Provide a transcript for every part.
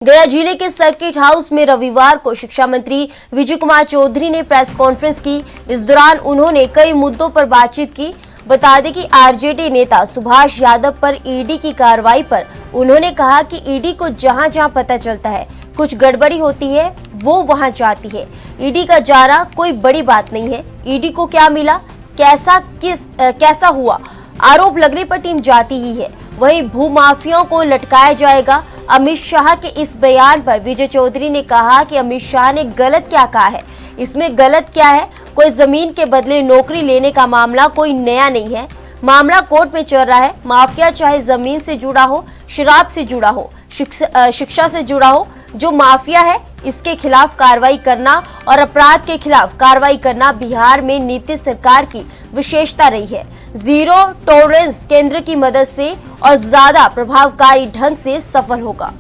गया जिले के सर्किट हाउस में रविवार को शिक्षा मंत्री विजय कुमार चौधरी ने प्रेस कॉन्फ्रेंस की। इस दौरान उन्होंने कई मुद्दों पर बातचीत की। बता दें कि आरजेडी नेता सुभाष यादव पर ईडी की कार्रवाई पर उन्होंने कहा कि ईडी को जहां जहां पता चलता है कुछ गड़बड़ी होती है वो वहां जाती है। ईडी का जाना कोई बड़ी बात नहीं है। ईडी को क्या मिला, कैसा हुआ, आरोप लगने पर टीम जाती ही है। वहीं भूमाफियाओं को लटकाया जाएगा। अमित शाह के इस बयान पर विजय चौधरी ने कहा कि अमित शाह ने गलत क्या कहा है, इसमें गलत क्या है। कोई जमीन के बदले नौकरी लेने का मामला कोई नया नहीं है। मामला कोर्ट में चल रहा है। माफिया चाहे जमीन से जुड़ा हो, शराब से जुड़ा हो, शिक्षा से जुड़ा हो, जो माफिया है इसके खिलाफ कार्रवाई करना और अपराध के खिलाफ कार्रवाई करना बिहार में नीतीश सरकार की विशेषता रही है। जीरो टॉलरेंस केंद्र की मदद से और ज्यादा प्रभावकारी ढंग से सफल होगा।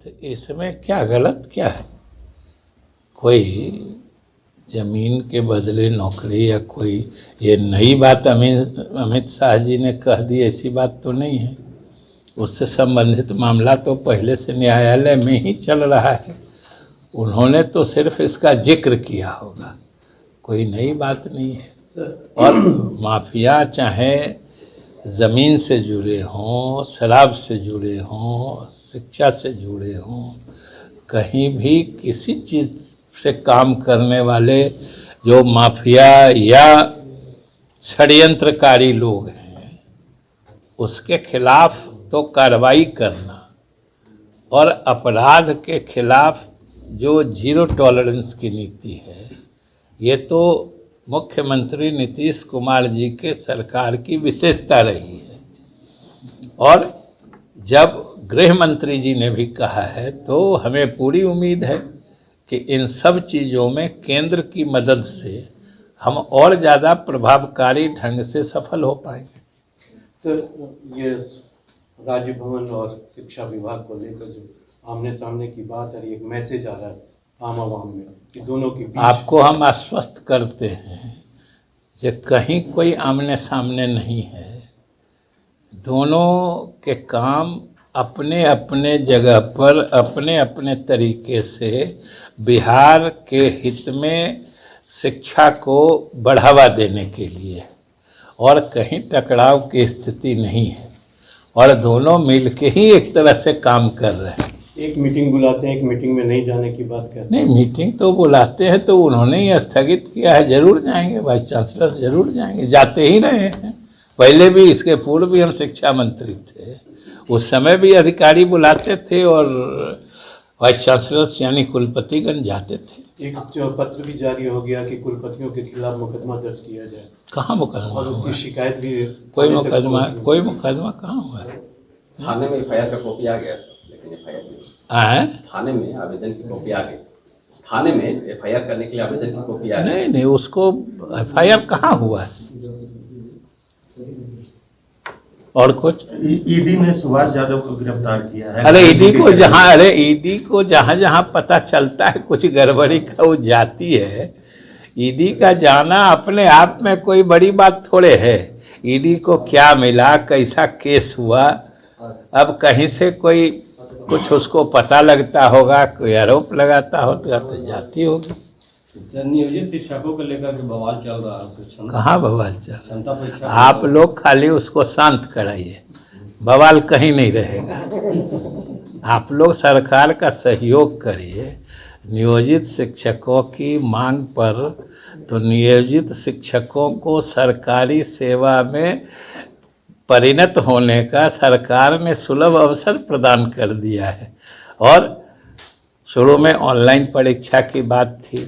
तो इसमें क्या गलत क्या है? कोई जमीन के बदले नौकरी या कोई ये नई बात अमित शाह जी ने कह दी, ऐसी बात तो नहीं है। उससे संबंधित मामला तो पहले से न्यायालय में ही चल रहा है। उन्होंने तो सिर्फ इसका जिक्र किया होगा, कोई नई बात नहीं है। और माफिया चाहे ज़मीन से जुड़े हों, शराब से जुड़े हों, शिक्षा से जुड़े हों, कहीं भी किसी चीज़ से काम करने वाले जो माफिया या षड्यंत्रकारी लोग हैं, उसके खिलाफ तो कार्रवाई करना और अपराध के खिलाफ जो जीरो टॉलरेंस की नीति है, ये तो मुख्यमंत्री नीतीश कुमार जी के सरकार की विशेषता रही है। और जब गृह मंत्री जी ने भी कहा है तो हमें पूरी उम्मीद है कि इन सब चीज़ों में केंद्र की मदद से हम और ज़्यादा प्रभावकारी ढंग से सफल हो पाएंगे। सर, ये राज्य भवन और शिक्षा विभाग को लेकर जो आमने सामने की बात है, एक मैसेज आ रहा है आम आवाम में कि दोनों के बीच आपको हम आश्वस्त करते हैं कि कहीं कोई आमने सामने नहीं है। दोनों के काम अपने अपने जगह पर अपने अपने तरीके से बिहार के हित में शिक्षा को बढ़ावा देने के लिए, और कहीं टकराव की स्थिति नहीं है। और दोनों मिल के ही एक तरह से काम कर रहे हैं। एक मीटिंग बुलाते हैं, एक मीटिंग में नहीं जाने की बात करते हैं। नहीं, मीटिंग तो बुलाते हैं तो उन्होंने ही स्थगित किया है। जरूर जाएंगे, वाइस चांसलर जरूर जाएंगे, जाते ही रहे हैं। पहले भी, इसके पूर्व भी हम शिक्षा मंत्री थे, उस समय भी अधिकारी बुलाते थे और वाइस चांसलर यानी कुलपतिगण जाते थे। एक जो पत्र भी जारी हो गया कि कुलपतियों के खिलाफ मुकदमा दर्ज किया जाए। कहाँ मुकदमा? और उसकी शिकायत भी कोई मुकदमा कहाँ हुआ है? थाने में एफआईआर का कॉपी आ गया, लेकिन एफआईआर नहीं। थाने में आवेदन की कॉपी आ गई। थाने में एफआईआर करने के लिए आवेदन की कॉपी आ गई। नहीं, उसको एफआईआर कहाँ हुआ है? और कुछ ईडी ने सुभाष यादव को गिरफ्तार किया है। ईडी को जहाँ जहाँ पता चलता है कुछ गड़बड़ी का वो जाती है। ईडी का जाना अपने आप में कोई बड़ी बात थोड़े है। ईडी को क्या मिला, कैसा केस हुआ, अब कहीं से कोई कुछ उसको पता लगता होगा, कोई आरोप लगाता हो तो जाती होगी। नियोजित शिक्षकों को लेकर के बवाल चल रहा है। कहाँ बवाल चल रहा है? आप लोग खाली उसको शांत कराइए, बवाल कहीं नहीं रहेगा। आप लोग सरकार का सहयोग करिए। नियोजित शिक्षकों की मांग पर तो नियोजित शिक्षकों को सरकारी सेवा में परिणत होने का सरकार ने सुलभ अवसर प्रदान कर दिया है। और शुरू में ऑनलाइन परीक्षा की बात थी,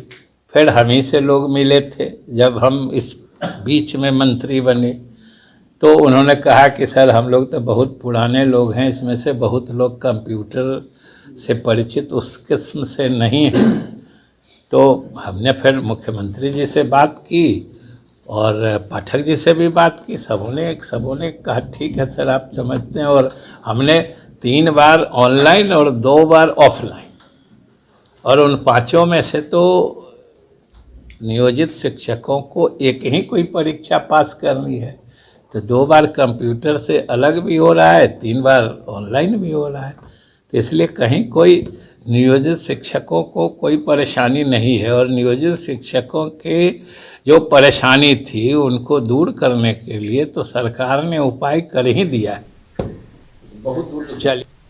फिर हम ही से लोग मिले थे जब हम इस बीच में मंत्री बने, तो उन्होंने कहा कि सर हम लोग तो बहुत पुराने लोग हैं, इसमें से बहुत लोग कंप्यूटर से परिचित उस किस्म से नहीं हैं। तो हमने फिर मुख्यमंत्री जी से बात की और पाठक जी से भी बात की। सबों ने कहा ठीक है सर, आप समझते हैं। और हमने 3 बार ऑनलाइन और 2 बार ऑफलाइन, और उन 5 में से तो नियोजित शिक्षकों को एक ही कोई परीक्षा पास करनी है। तो 2 बार कंप्यूटर से अलग भी हो रहा है, 3 बार ऑनलाइन भी हो रहा है। तो इसलिए कहीं कोई नियोजित शिक्षकों को कोई परेशानी नहीं है, और नियोजित शिक्षकों के जो परेशानी थी उनको दूर करने के लिए तो सरकार ने उपाय कर ही दिया है। बहुत दूर चलिए।